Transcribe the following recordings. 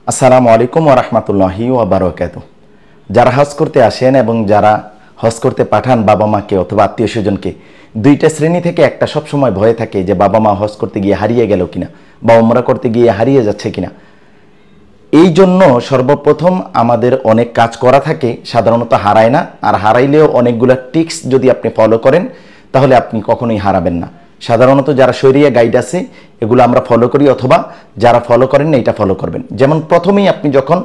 আসসালামু আলাইকুম ওয়া রাহমাতুল্লাহি ওয়া বারাকাতুহু। যারা হজ করতে আসেন এবং যারা হজ করতে পাঠান বাবা মাকে অথবা আত্মীয় স্বজনকে, দুইটা শ্রেণী থেকে একটা সবসময় ভয়ে থাকে যে বাবা মা হজ করতে গিয়ে হারিয়ে গেল কিনা বা উমরা করতে গিয়ে হারিয়ে যাচ্ছে কিনা। এই জন্য সর্বপ্রথম আমাদের অনেক কাজ করা থাকে, সাধারণত হারায় না, আর হারাইলেও অনেকগুলো টিক্স যদি আপনি ফলো করেন তাহলে আপনি কখনোই হারাবেন না। সাধারণত যারা শরিয়া গাইড আছে এগুলো আমরা ফলো করি, অথবা যারা ফলো করেন না এটা ফলো করবেন। যেমন প্রথমেই আপনি যখন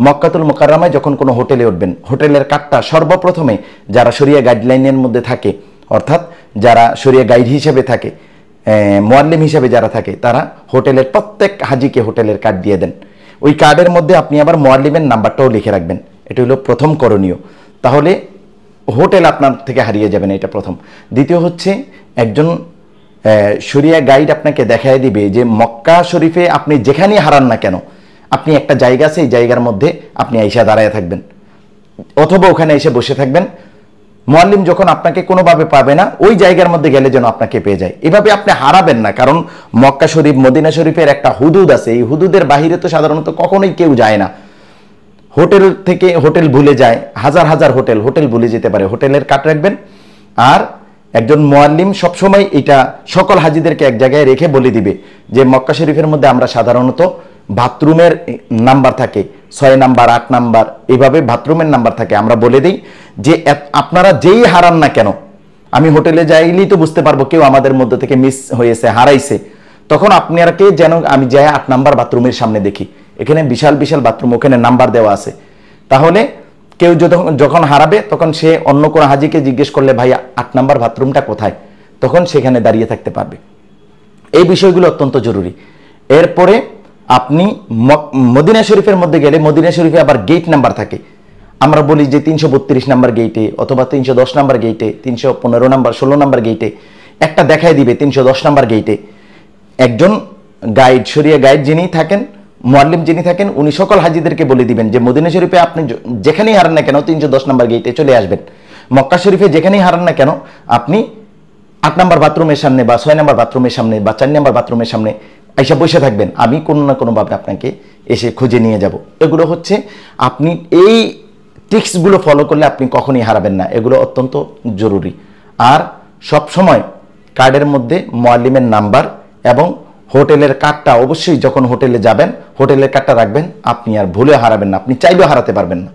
মক্কাতুল মুকাররমায় যখন কোনো হোটেলে উঠবেন, হোটেলের কার্ডটা সর্বপ্রথমে যারা শরিয়া গাইডলাইনের মধ্যে থাকে, অর্থাৎ যারা শরিয়া গাইড হিসেবে থাকে, মুআল্লিম হিসেবে যারা থাকে, তারা হোটেলের প্রত্যেক হাজিকে হোটেলের কার্ড দিয়ে দেন। ওই কার্ডের মধ্যে আপনি আবার মুআল্লিমের নাম্বারটাও লিখে রাখবেন। এটা হলো প্রথম করণীয়। তাহলে হোটেল আপনার থেকে হারিয়ে যাবে না, এটা প্রথম। দ্বিতীয় হচ্ছে, একজন শরিয়া গাইড আপনাকে দেখায় দিবে যে মক্কা শরীফে আপনি যেখানেই হারান না কেন, আপনি একটা জায়গা আছে, এই জায়গার মধ্যে আপনি আইসা দাঁড়ায় থাকবেন অথবা ওখানে এসে বসে থাকবেন। মুআল্লিম যখন আপনাকে কোনোভাবে পাবে না, ওই জায়গার মধ্যে গেলে যেন আপনাকে পেয়ে যায়। এভাবে আপনি হারাবেন না, কারণ মক্কা শরীফ মদিনা শরীফের একটা হুদুদ আছে, এই হুদুদের বাহিরে তো সাধারণত কখনোই কেউ যায় না। হোটেল থেকে হোটেল ভুলে যায়, হাজার হাজার হোটেল ভুলে যেতে পারে। হোটেলের কাট রাখবেন। আর একজন মুআল্লিম সবসময় এটা সকল হাজিদেরকে এক জায়গায় রেখে বলে দিবে যে মক্কা শরীফের মধ্যে আমরা সাধারণত বাথরুমের নাম্বার থাকে 6 নাম্বার, 8 নাম্বার, এইভাবে বাথরুমের নাম্বার থাকে। আমরা বলে দিই যে আপনারা যেই হারান না কেন, আমি হোটেলে যাইলেই তো বুঝতে পারবো কেউ আমাদের মধ্যে থেকে মিস হয়েছে, হারাইছে। তখন আপনারাকে যেন আমি যাই 8 নাম্বার বাথরুমের সামনে দেখি, এখানে বিশাল বিশাল বাথরুম, ওখানে নাম্বার দেওয়া আছে। তাহলে কেউ যখন হারাবে তখন সে অন্য কোনো হাজিকে জিজ্ঞেস করলে ভাই 8 নাম্বার বাথরুমটা কোথায়, তখন সেখানে দাঁড়িয়ে থাকতে পারবে। এই বিষয়গুলো অত্যন্ত জরুরি। এরপরে আপনি মদিনা শরীফের মধ্যে গেলে, মদিনা শরীফে আবার গেট নাম্বার থাকে। আমরা বলি যে 332 নাম্বার গেটে অথবা 310 নাম্বার গেটে, 315 নাম্বার, 16 নাম্বার গেটে একটা দেখায় দিবে 310 নাম্বার গেটে। একজন গাইড, শরিয়া গাইড যিনি থাকেন, মুআল্লিম যিনি থাকেন, উনি সকল হাজিদেরকে বলে দিবেন যে মদিনা শরীফে আপনি যেখানেই হারান না কেন 310 নাম্বার গেটে চলে আসবেন। মক্কা শরীফে যেখানেই হারান না কেন আপনি 8 নাম্বার বাথরুমের সামনে বা 6 নাম্বার বাথরুমের সামনে বা 4 নাম্বার বাথরুমের সামনে আইসা বসে থাকবেন, আমি কোনো না কোনোভাবে আপনাকে এসে খুঁজে নিয়ে যাব। এগুলো হচ্ছে, আপনি এই টিক্সগুলো ফলো করলে আপনি কখনই হারাবেন না, এগুলো অত্যন্ত জরুরি। আর সব সময় কার্ডের মধ্যে মুআল্লিমের নাম্বার এবং হোটেলের কার্ডটা অবশ্যই, যখন হোটেলে যাবেন হোটেলের কার্ডটা রাখবেন, আপনি আর ভুলে হারাবেন না, আপনি চাইলেও হারাতে পারবেন না।